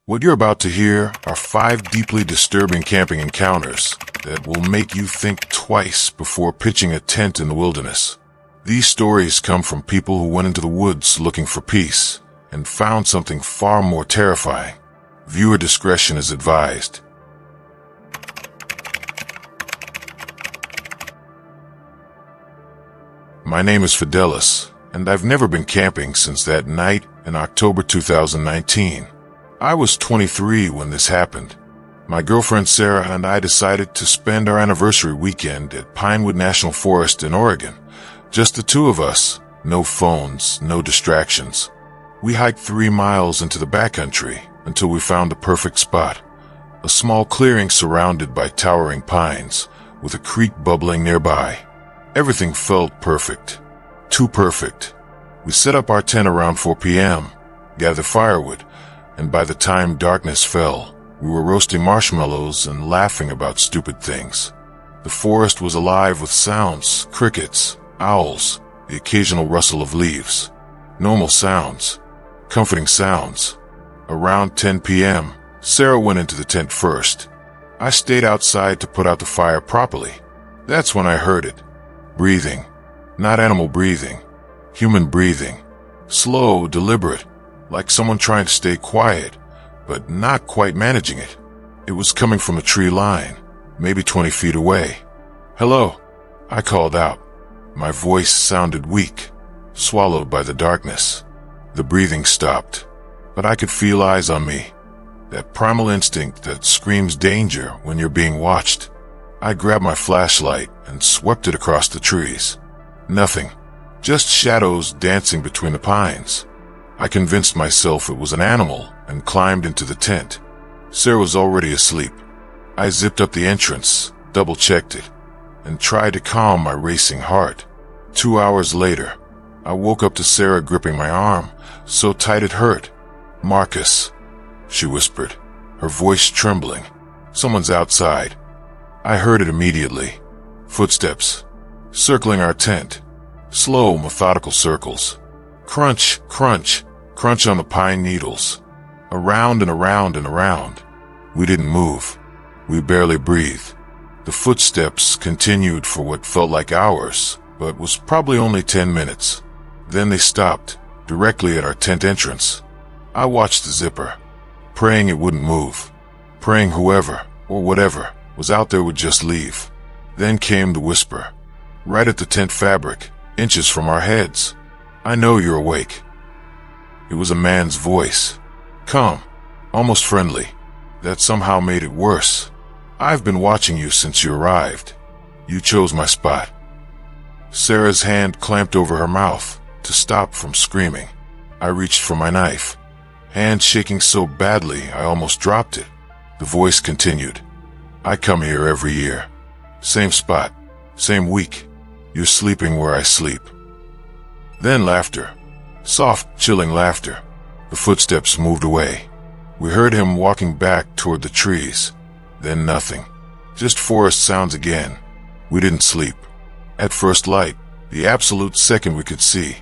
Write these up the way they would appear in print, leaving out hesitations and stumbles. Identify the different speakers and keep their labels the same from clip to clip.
Speaker 1: What you're about to hear are 5 deeply disturbing camping encounters that will make you think twice before pitching a tent in the wilderness. These stories come from people who went into the woods looking for peace and found something far more terrifying. Viewer discretion is advised. My name is Fidelis, and I've never been camping since that night in October 2019. I was 23 when this happened. My girlfriend Sarah and I decided to spend our anniversary weekend at Pinewood National Forest in Oregon. Just the two of us, no phones, no distractions. We hiked 3 miles into the backcountry until we found the perfect spot. A small clearing surrounded by towering pines, with a creek bubbling nearby. Everything felt perfect. Too perfect. We set up our tent around 4 p.m., gathered firewood, and by the time darkness fell, we were roasting marshmallows and laughing about stupid things. The forest was alive with sounds, crickets, owls, the occasional rustle of leaves. Normal sounds. Comforting sounds. Around 10 p.m., Sarah went into the tent first. I stayed outside to put out the fire properly. That's when I heard it. Breathing. Not animal breathing. Human breathing. Slow, deliberate, like someone trying to stay quiet, but not quite managing it. It was coming from a tree line, maybe 20 feet away. "Hello," I called out. My voice sounded weak, swallowed by the darkness. The breathing stopped, but I could feel eyes on me. That primal instinct that screams danger when you're being watched. I grabbed my flashlight and swept it across the trees. Nothing. Just shadows dancing between the pines. I convinced myself it was an animal and climbed into the tent. Sarah was already asleep. I zipped up the entrance, double-checked it, and tried to calm my racing heart. 2 hours later, I woke up to Sarah gripping my arm, so tight it hurt. "Marcus," she whispered, her voice trembling. "Someone's outside." I heard it immediately. Footsteps. Circling our tent. Slow, methodical circles. Crunch, crunch, crunch on the pine needles. Around and around and around. We didn't move. We barely breathed. The footsteps continued for what felt like hours, but was probably only 10 minutes. Then they stopped, directly at our tent entrance. I watched the zipper, praying it wouldn't move. Praying whoever, or whatever, was out there would just leave. Then came the whisper. Right at the tent fabric, inches from our heads. "I know you're awake." It was a man's voice. Calm, almost friendly. That somehow made it worse. "I've been watching you since you arrived. You chose my spot." Sarah's hand clamped over her mouth to stop from screaming. I reached for my knife, hand shaking so badly I almost dropped it. The voice continued. "I come here every year. Same spot, same week. You're sleeping where I sleep." Then laughter. Soft, chilling laughter. The footsteps moved away. We heard him walking back toward the trees. Then nothing. Just forest sounds again. We didn't sleep. At first light, the absolute second we could see,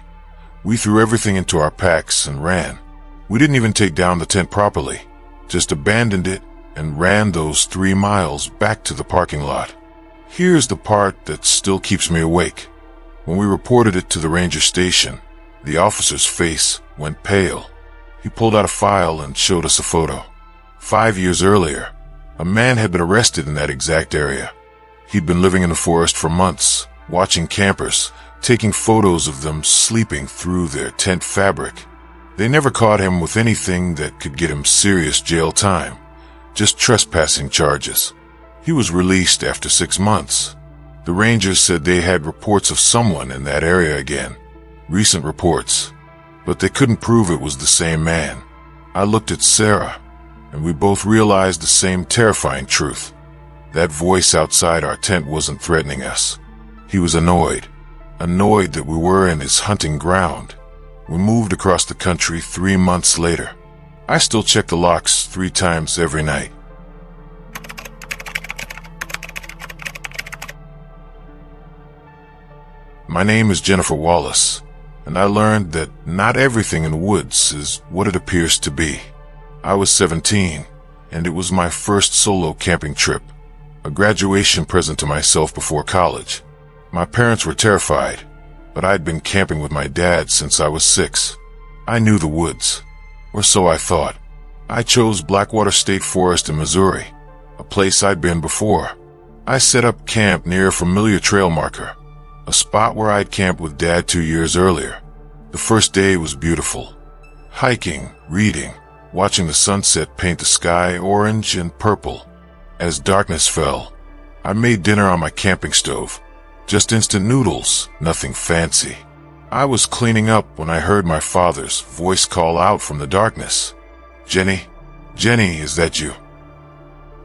Speaker 1: we threw everything into our packs and ran. We didn't even take down the tent properly. Just abandoned it and ran those 3 miles back to the parking lot. Here's the part that still keeps me awake. When we reported it to the ranger station, the officer's face went pale. He pulled out a file and showed us a photo. 5 years earlier, a man had been arrested in that exact area. He'd been living in the forest for months, watching campers, taking photos of them sleeping through their tent fabric. They never caught him with anything that could get him serious jail time, just trespassing charges. He was released after 6 months. The rangers said they had reports of someone in that area again. Recent reports. But they couldn't prove it was the same man. I looked at Sarah, and we both realized the same terrifying truth. That voice outside our tent wasn't threatening us. He was annoyed. Annoyed that we were in his hunting ground. We moved across the country 3 months later. I still check the locks 3 times every night. My name is Jennifer Wallace, and I learned that not everything in the woods is what it appears to be. I was 17, and it was my first solo camping trip, a graduation present to myself before college. My parents were terrified, but I'd been camping with my dad since I was 6. I knew the woods, or so I thought. I chose Blackwater State Forest in Missouri, a place I'd been before. I set up camp near a familiar trail marker, a spot where I'd camped with Dad 2 years earlier. The first day was beautiful. Hiking, reading, watching the sunset paint the sky orange and purple. As darkness fell, I made dinner on my camping stove. Just instant noodles, nothing fancy. I was cleaning up when I heard my father's voice call out from the darkness. "Jenny, Jenny, is that you?"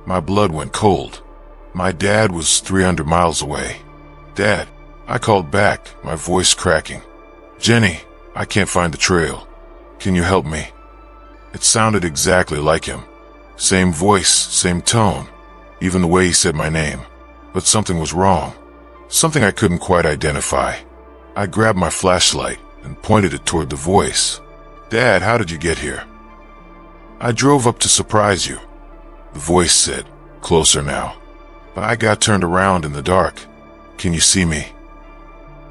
Speaker 1: My blood went cold. My dad was 300 miles away. "Dad," I called back, my voice cracking. "Jenny, I can't find the trail. Can you help me?" It sounded exactly like him. Same voice, same tone, even the way he said my name. But something was wrong. Something I couldn't quite identify. I grabbed my flashlight and pointed it toward the voice. "Dad, how did you get here?" "I drove up to surprise you," the voice said, closer now. "But I got turned around in the dark. Can you see me?"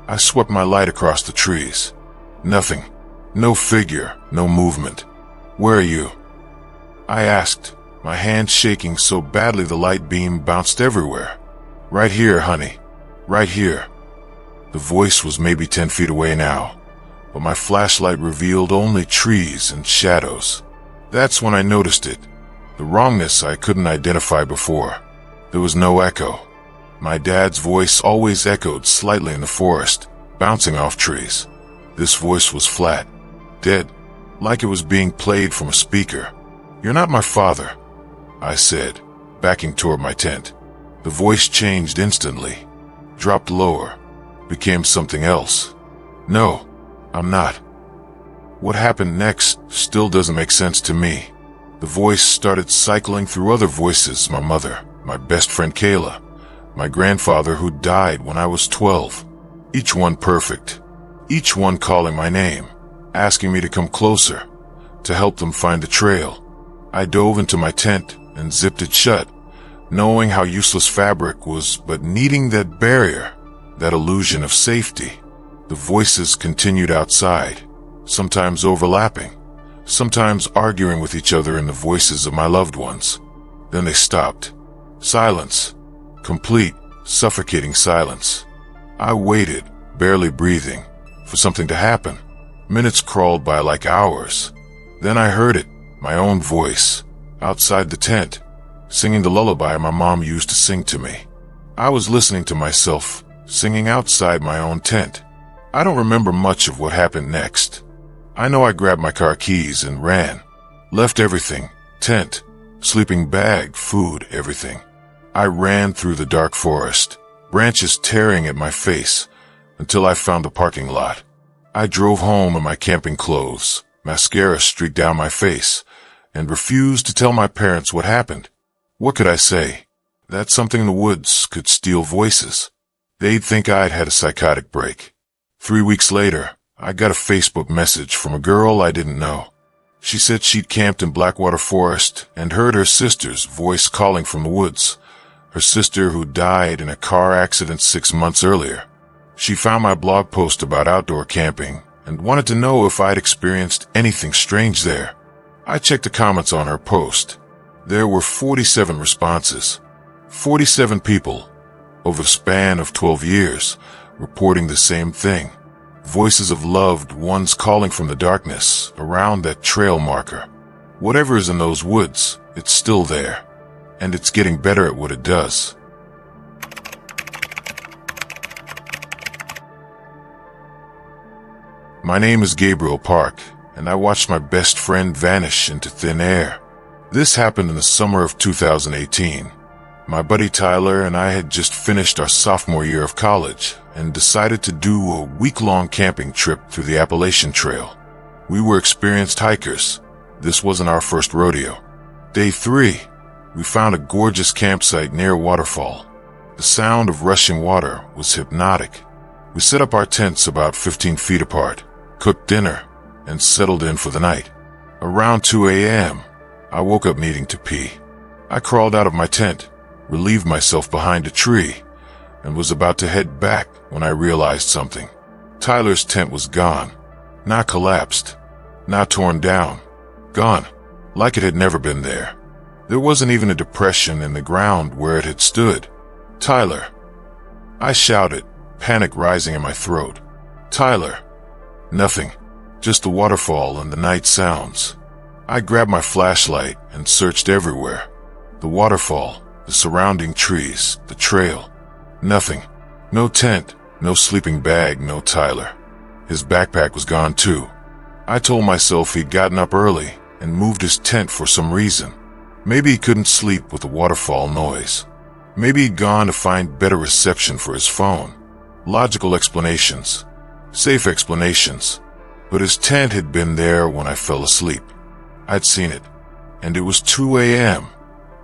Speaker 1: I swept my light across the trees. Nothing. No figure, no movement. "Where are you?" I asked, my hand shaking so badly the light beam bounced everywhere. "Right here, honey. Right here." The voice was maybe 10 feet away now, but my flashlight revealed only trees and shadows. That's when I noticed it. The wrongness I couldn't identify before. There was no echo. My dad's voice always echoed slightly in the forest, bouncing off trees. This voice was flat, dead, like it was being played from a speaker. "You're not my father," I said, backing toward my tent. The voice changed instantly, dropped lower, became something else. "No, I'm not." What happened next still doesn't make sense to me. The voice started cycling through other voices: my mother, my best friend Kayla, my grandfather who died when I was 12. Each one perfect. Each one calling my name, asking me to come closer, to help them find the trail. I dove into my tent and zipped it shut, knowing how useless fabric was, but needing that barrier, that illusion of safety. The voices continued outside, sometimes overlapping, sometimes arguing with each other in the voices of my loved ones. Then they stopped. Silence. Complete, suffocating silence. I waited, barely breathing, for something to happen. Minutes crawled by like hours. Then I heard it, my own voice, outside the tent, singing the lullaby my mom used to sing to me. I was listening to myself, singing outside my own tent. I don't remember much of what happened next. I know I grabbed my car keys and ran. Left everything, tent, sleeping bag, food, everything. I ran through the dark forest, branches tearing at my face, until I found the parking lot. I drove home in my camping clothes, mascara streaked down my face, and refused to tell my parents what happened. What could I say? That something in the woods could steal voices. They'd think I'd had a psychotic break. 3 weeks later, I got a Facebook message from a girl I didn't know. She said she'd camped in Blackwater Forest and heard her sister's voice calling from the woods. Her sister who died in a car accident 6 months earlier. She found my blog post about outdoor camping and wanted to know if I'd experienced anything strange there. I checked the comments on her post. There were 47 responses. 47 people, over the span of 12 years, reporting the same thing. Voices of loved ones calling from the darkness around that trail marker. Whatever is in those woods, it's still there, and it's getting better at what it does. My name is Gabriel Park, and I watched my best friend vanish into thin air. This happened in the summer of 2018. My buddy Tyler and I had just finished our sophomore year of college and decided to do a week-long camping trip through the Appalachian Trail. We were experienced hikers. This wasn't our first rodeo. Day 3, we found a gorgeous campsite near a waterfall. The sound of rushing water was hypnotic. We set up our tents about 15 feet apart, cooked dinner, and settled in for the night. Around 2 a.m., I woke up needing to pee. I crawled out of my tent, relieved myself behind a tree, and was about to head back when I realized something. Tyler's tent was gone. Not collapsed. Not torn down. Gone. Like it had never been there. There wasn't even a depression in the ground where it had stood. Tyler. I shouted, panic rising in my throat. Tyler. Nothing. Just the waterfall and the night sounds. I grabbed my flashlight and searched everywhere. The waterfall, the surrounding trees, the trail. Nothing. No tent, no sleeping bag, no Tyler. His backpack was gone too. I told myself he'd gotten up early and moved his tent for some reason. Maybe he couldn't sleep with the waterfall noise. Maybe he'd gone to find better reception for his phone. Logical explanations. Safe explanations. But his tent had been there when I fell asleep. I'd seen it. And it was 2 a.m.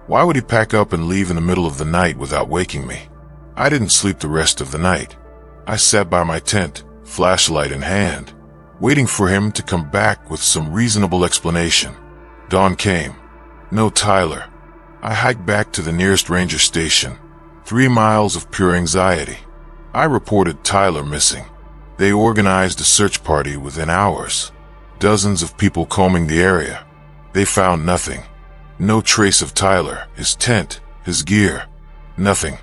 Speaker 1: Why would he pack up and leave in the middle of the night without waking me? I didn't sleep the rest of the night. I sat by my tent, flashlight in hand, waiting for him to come back with some reasonable explanation. Dawn came. No Tyler. I hiked back to the nearest ranger station. 3 miles of pure anxiety. I reported Tyler missing. They organized a search party within hours. Dozens of people combing the area. They found nothing. No trace of Tyler, his tent, his gear. Nothing.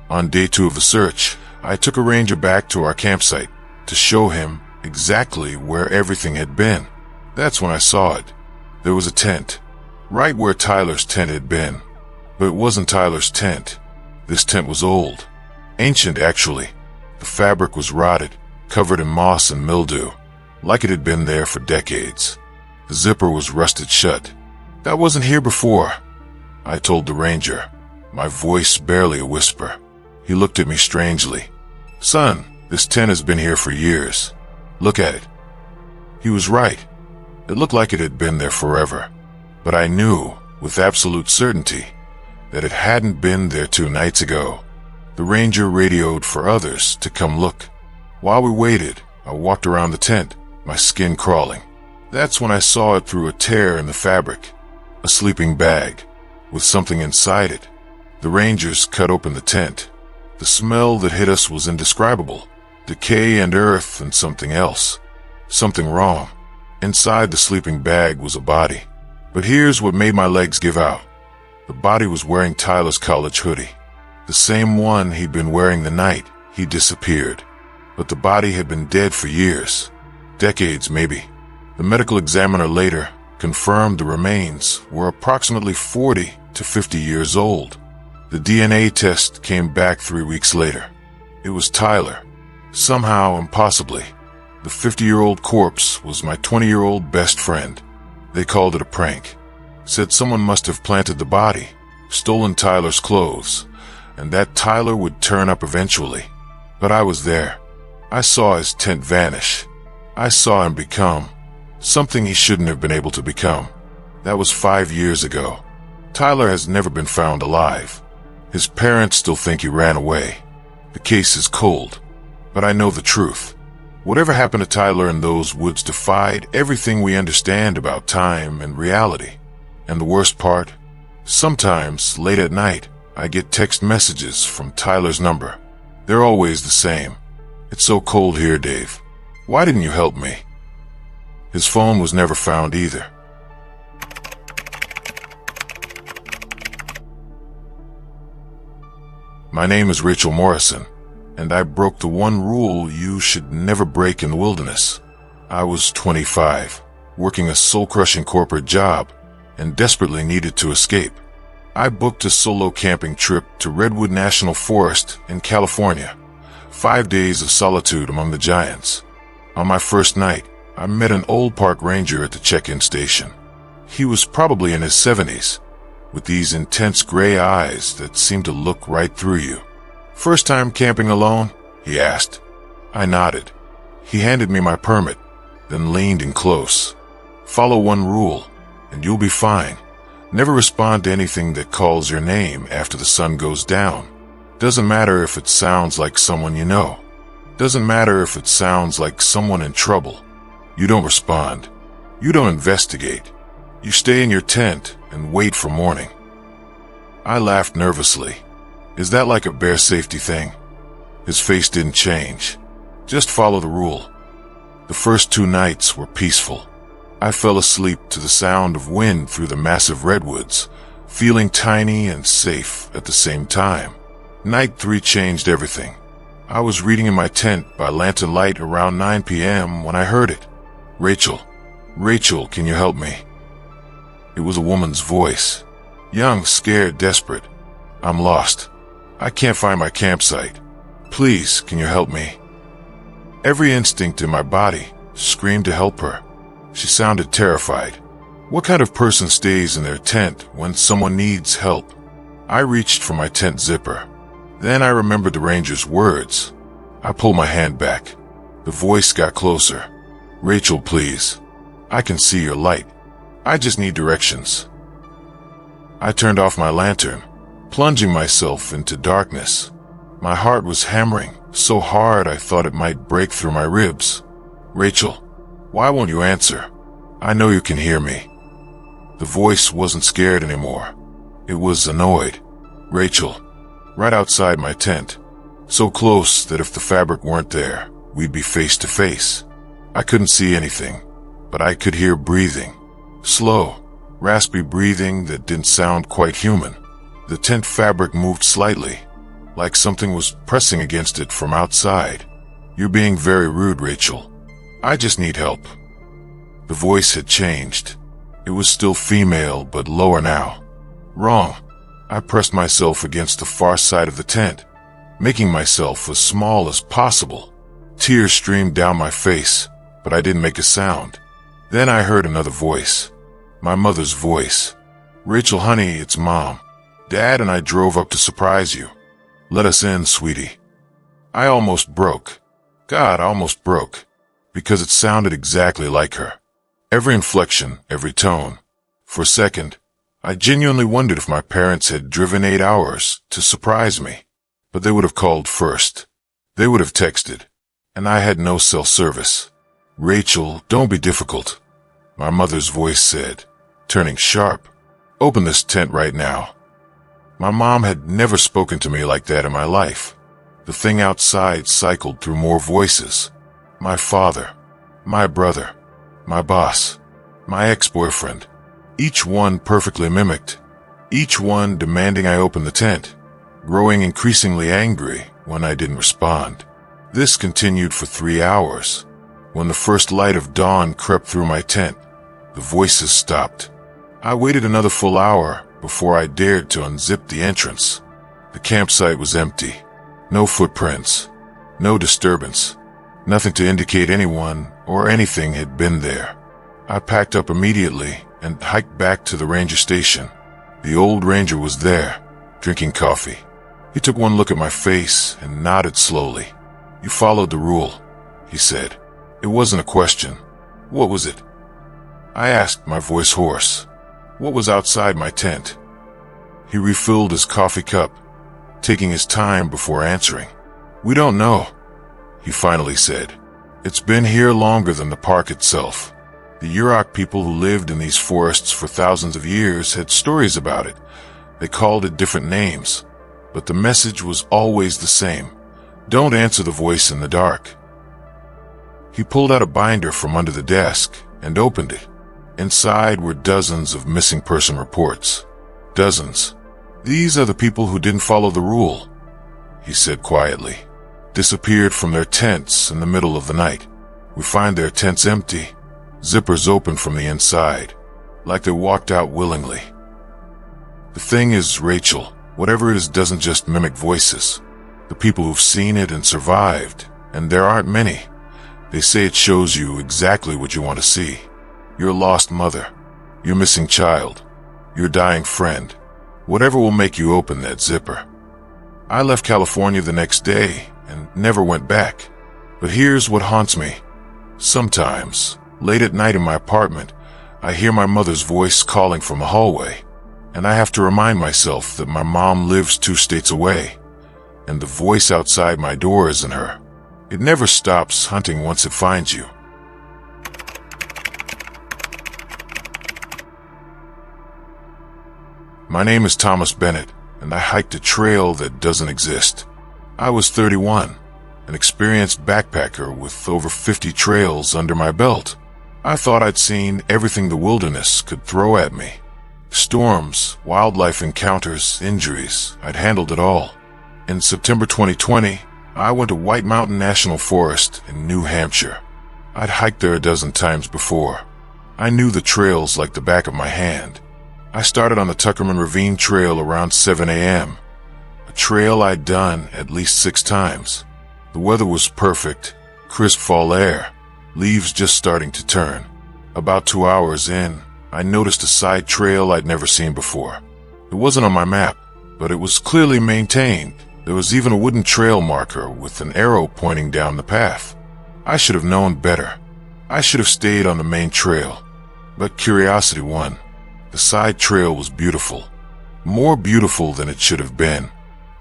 Speaker 1: On day 2 of the search, I took a ranger back to our campsite to show him exactly where everything had been. That's when I saw it. There was a tent, right where Tyler's tent had been. But it wasn't Tyler's tent. This tent was old. Ancient, actually. The fabric was rotted, covered in moss and mildew, like it had been there for decades. The zipper was rusted shut. That wasn't here before, I told the ranger, my voice barely a whisper. He looked at me strangely. Son, this tent has been here for years. Look at it. He was right. It looked like it had been there forever. But I knew, with absolute certainty, that it hadn't been there 2 nights ago. The ranger radioed for others to come look. While we waited, I walked around the tent, my skin crawling. That's when I saw it through a tear in the fabric. A sleeping bag, with something inside it. The rangers cut open the tent. The smell that hit us was indescribable. Decay and earth and something else. Something wrong. Inside the sleeping bag was a body. But here's what made my legs give out. The body was wearing Tyler's college hoodie. The same one he'd been wearing the night he disappeared. But the body had been dead for years. Decades, maybe. The medical examiner later confirmed the remains were approximately 40 to 50 years old. The DNA test came back 3 weeks later. It was Tyler. Somehow, impossibly, the 50-year-old corpse was my 20-year-old best friend. They called it a prank. Said someone must have planted the body, stolen Tyler's clothes, and that Tyler would turn up eventually. But I was there. I saw his tent vanish. I saw him become something he shouldn't have been able to become. That was 5 years ago. Tyler has never been found alive. His parents still think he ran away. The case is cold, but I know the truth. Whatever happened to Tyler in those woods defied everything we understand about time and reality. And the worst part? Sometimes, late at night, I get text messages from Tyler's number. They're always the same. It's so cold here, Dave. Why didn't you help me? His phone was never found either. My name is Rachel Morrison, and I broke the one rule you should never break in the wilderness. I was 25, working a soul-crushing corporate job, and desperately needed to escape. I booked a solo camping trip to Redwood National Forest in California. 5 days of solitude among the giants. On my first night, I met an old park ranger at the check-in station. He was probably in his 70s, with these intense gray eyes that seemed to look right through you. First time camping alone? He asked. I nodded. He handed me my permit, then leaned in close. Follow one rule, and you'll be fine. Never respond to anything that calls your name after the sun goes down. Doesn't matter if it sounds like someone you know. Doesn't matter if it sounds like someone in trouble. You don't respond. You don't investigate. You stay in your tent and wait for morning." I laughed nervously. "Is that like a bear safety thing?" His face didn't change. "Just follow the rule." The first 2 nights were peaceful. I fell asleep to the sound of wind through the massive redwoods, feeling tiny and safe at the same time. Night 3 changed everything. I was reading in my tent by lantern light around 9 p.m. when I heard it. "Rachel, Rachel, can you help me?" It was a woman's voice. Young, scared, desperate. "I'm lost. I can't find my campsite. Please, can you help me?" Every instinct in my body screamed to help her. She sounded terrified. What kind of person stays in their tent when someone needs help? I reached for my tent zipper. Then I remembered the ranger's words. I pulled my hand back. The voice got closer. "Rachel, please. I can see your light. I just need directions." I turned off my lantern, plunging myself into darkness. My heart was hammering so hard I thought it might break through my ribs. "Rachel, why won't you answer? I know you can hear me." The voice wasn't scared anymore. It was annoyed. "Rachel, right outside my tent. So close that if the fabric weren't there, we'd be face to face." I couldn't see anything, but I could hear breathing. Slow, raspy breathing that didn't sound quite human. The tent fabric moved slightly, like something was pressing against it from outside. "You're being very rude, Rachel. I just need help." The voice had changed. It was still female, but lower now. "Wrong." I pressed myself against the far side of the tent, making myself as small as possible. Tears streamed down my face, but I didn't make a sound. Then I heard another voice. My mother's voice. "Rachel, honey, it's Mom. Dad and I drove up to surprise you. Let us in, sweetie." I almost broke. God, I almost broke. Because it sounded exactly like her. Every inflection, every tone. For a second, I genuinely wondered if my parents had driven 8 hours to surprise me. But they would have called first. They would have texted. And I had no cell service. "Rachel, don't be difficult," my mother's voice said, turning sharp. "Open this tent right now." My mom had never spoken to me like that in my life. The thing outside cycled through more voices. My father, my brother, my boss, my ex-boyfriend. Each one perfectly mimicked. Each one demanding I open the tent, growing increasingly angry when I didn't respond. This continued for 3 hours. When the first light of dawn crept through my tent, the voices stopped. I waited another full hour before I dared to unzip the entrance. The campsite was empty. No footprints. No disturbance. Nothing to indicate anyone or anything had been there. I packed up immediately and hiked back to the ranger station. The old ranger was there, drinking coffee. He took one look at my face and nodded slowly. "You followed the rule," he said. It wasn't a question. "What was it?" I asked, my voice hoarse. "What was outside my tent?" He refilled his coffee cup, taking his time before answering. "We don't know," he finally said. "It's been here longer than the park itself. The Yurok people who lived in these forests for thousands of years had stories about it. They called it different names, but the message was always the same. Don't answer the voice in the dark." He pulled out a binder from under the desk and opened it. Inside were dozens of missing person reports. Dozens. "These are the people who didn't follow the rule," he said quietly. "Disappeared from their tents in the middle of the night. We find their tents empty, zippers open from the inside, like they walked out willingly." The thing is, Rachel, whatever it is doesn't just mimic voices. The people who've seen it and survived, and there aren't many, they say it shows you exactly what you want to see. Your lost mother, your missing child, your dying friend, whatever will make you open that zipper. I left California the next day and never went back. But here's what haunts me. Sometimes, late at night in my apartment, I hear my mother's voice calling from a hallway, and I have to remind myself that my mom lives 2 states away, and the voice outside my door isn't her. It never stops hunting once it finds you. My name is Thomas Bennett, and I hiked a trail that doesn't exist. I was 31, an experienced backpacker with over 50 trails under my belt. I thought I'd seen everything the wilderness could throw at me. Storms, wildlife encounters, injuries, I'd handled it all. In September 2020, I went to White Mountain National Forest in New Hampshire. I'd hiked there a dozen times before. I knew the trails like the back of my hand. I started on the Tuckerman Ravine Trail around 7 a.m., a trail I'd done at least 6 times. The weather was perfect, crisp fall air, leaves just starting to turn. About 2 hours in, I noticed a side trail I'd never seen before. It wasn't on my map, but it was clearly maintained. There was even a wooden trail marker with an arrow pointing down the path. I should have known better. I should have stayed on the main trail. But curiosity won. The side trail was beautiful. More beautiful than it should have been.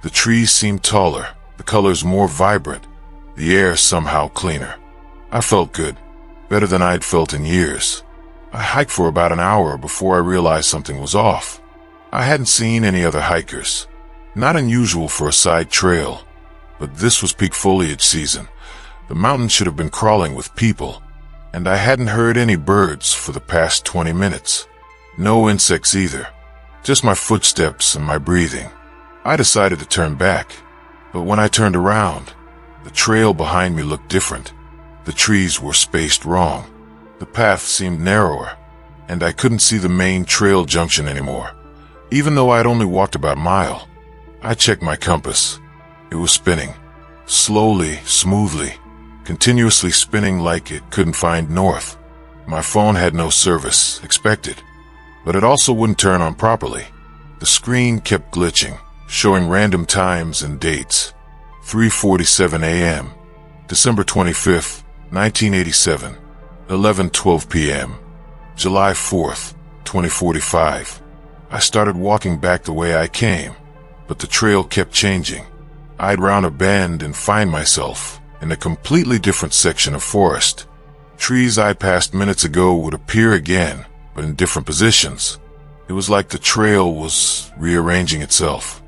Speaker 1: The trees seemed taller, the colors more vibrant, the air somehow cleaner. I felt good, better than I'd felt in years. I hiked for about an hour before I realized something was off. I hadn't seen any other hikers. Not unusual for a side trail, but this was peak foliage season. The mountain should have been crawling with people, and I hadn't heard any birds for the past 20 minutes. No insects either, just my footsteps and my breathing. I decided to turn back, but when I turned around, the trail behind me looked different. The trees were spaced wrong. The path seemed narrower, and I couldn't see the main trail junction anymore, even though I'd only walked about a mile. I checked my compass. It was spinning, slowly, smoothly, continuously spinning like it couldn't find north. My phone had no service, expected, but it also wouldn't turn on properly. The screen kept glitching, showing random times and dates. 3:47 a.m., December 25th, 1987, 11:12 p.m., July 4th, 2045. I started walking back the way I came, but the trail kept changing. I'd round a bend and find myself in a completely different section of forest. Trees I passed minutes ago would appear again, but in different positions. It was like the trail was rearranging itself.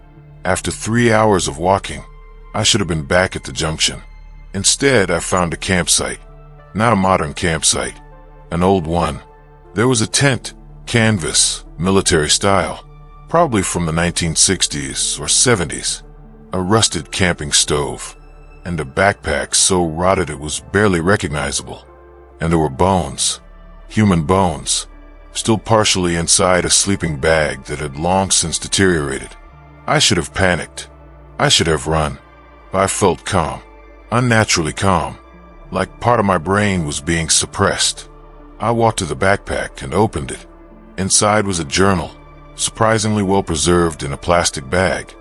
Speaker 1: After 3 hours of walking, I should have been back at the junction. Instead, I found a campsite. Not a modern campsite, an old one. There was a tent, canvas, military style, probably from the 1960s or 70s, a rusted camping stove, and a backpack so rotted it was barely recognizable. And there were bones, human bones, still partially inside a sleeping bag that had long since deteriorated. I should have panicked. I should have run. But I felt calm, unnaturally calm, like part of my brain was being suppressed. I walked to the backpack and opened it. Inside was a journal, surprisingly well preserved in a plastic bag.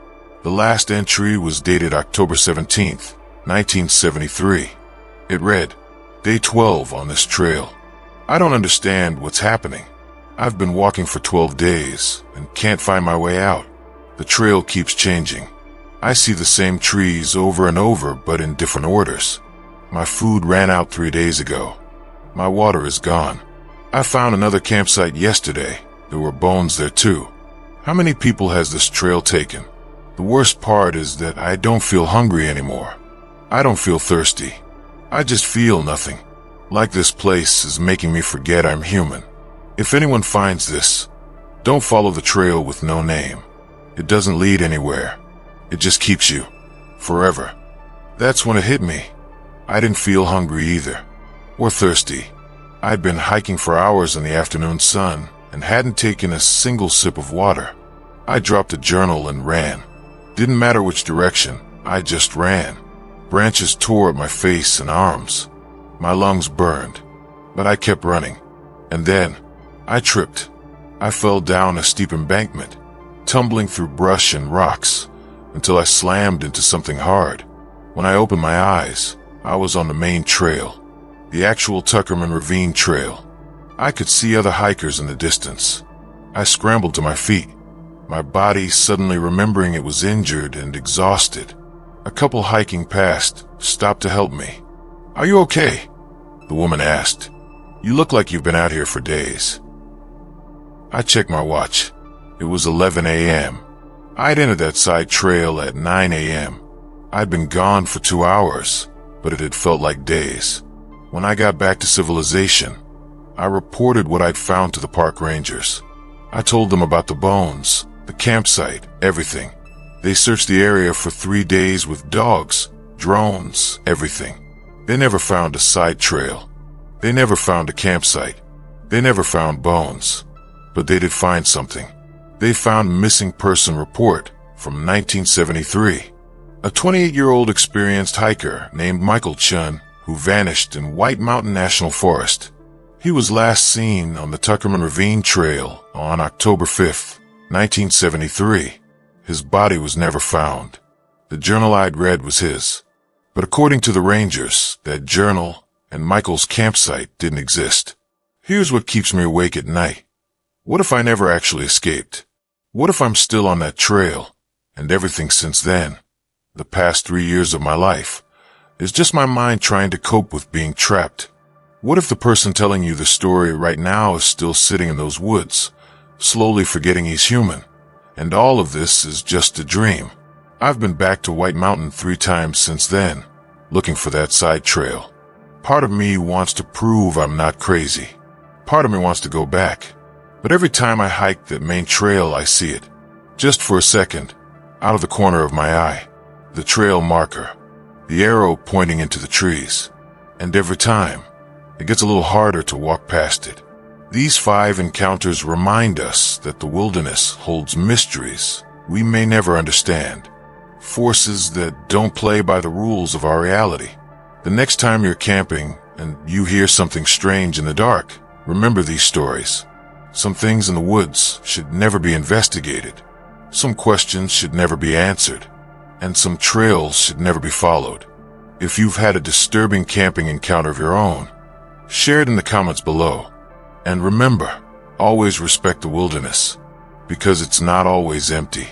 Speaker 1: The last entry was dated October 17th, 1973. It read, Day 12 on this trail. I don't understand what's happening. I've been walking for 12 days and can't find my way out. The trail keeps changing. I see the same trees over and over, but in different orders. My food ran out 3 days ago. My water is gone. I found another campsite yesterday. There were bones there too. How many people has this trail taken? The worst part is that I don't feel hungry anymore. I don't feel thirsty. I just feel nothing. Like this place is making me forget I'm human. If anyone finds this, don't follow the trail with no name. It doesn't lead anywhere. It just keeps you. Forever. That's when it hit me. I didn't feel hungry either. Or thirsty. I'd been hiking for hours in the afternoon sun and hadn't taken a single sip of water. I dropped the journal and ran. Didn't matter which direction, I just ran. Branches tore at my face and arms. My lungs burned. But I kept running. And then, I tripped. I fell down a steep embankment, tumbling through brush and rocks, until I slammed into something hard. When I opened my eyes, I was on the main trail, the actual Tuckerman Ravine Trail. I could see other hikers in the distance. I scrambled to my feet, my body suddenly remembering it was injured and exhausted. A couple hiking past stopped to help me. "Are you okay?" the woman asked. "You look like you've been out here for days." I checked my watch. It was 11 a.m. I'd entered that side trail at 9 a.m. I'd been gone for 2 hours, but it had felt like days. When I got back to civilization, I reported what I'd found to the park rangers. I told them about the bones, the campsite, everything. They searched the area for 3 days with dogs, drones, everything. They never found a side trail. They never found a campsite. They never found bones. But they did find something. They found a missing person report from 1973. A 28-year-old experienced hiker named Michael Chun who vanished in White Mountain National Forest. He was last seen on the Tuckerman Ravine Trail on October 5th, 1973. His body was never found. The journal I'd read was his. But according to the rangers, that journal and Michael's campsite didn't exist. Here's what keeps me awake at night. What if I never actually escaped? What if I'm still on that trail, and everything since then, the past 3 years of my life, is just my mind trying to cope with being trapped? What if the person telling you the story right now is still sitting in those woods, slowly forgetting he's human, and all of this is just a dream? I've been back to White Mountain 3 times since then, looking for that side trail. Part of me wants to prove I'm not crazy. Part of me wants to go back. But every time I hike that main trail, I see it. Just for a second, out of the corner of my eye. The trail marker. The arrow pointing into the trees. And every time, it gets a little harder to walk past it. These 5 encounters remind us that the wilderness holds mysteries we may never understand. Forces that don't play by the rules of our reality. The next time you're camping and you hear something strange in the dark, remember these stories. Some things in the woods should never be investigated. Some questions should never be answered. And some trails should never be followed. If you've had a disturbing camping encounter of your own, share it in the comments below. And remember, always respect the wilderness, because it's not always empty.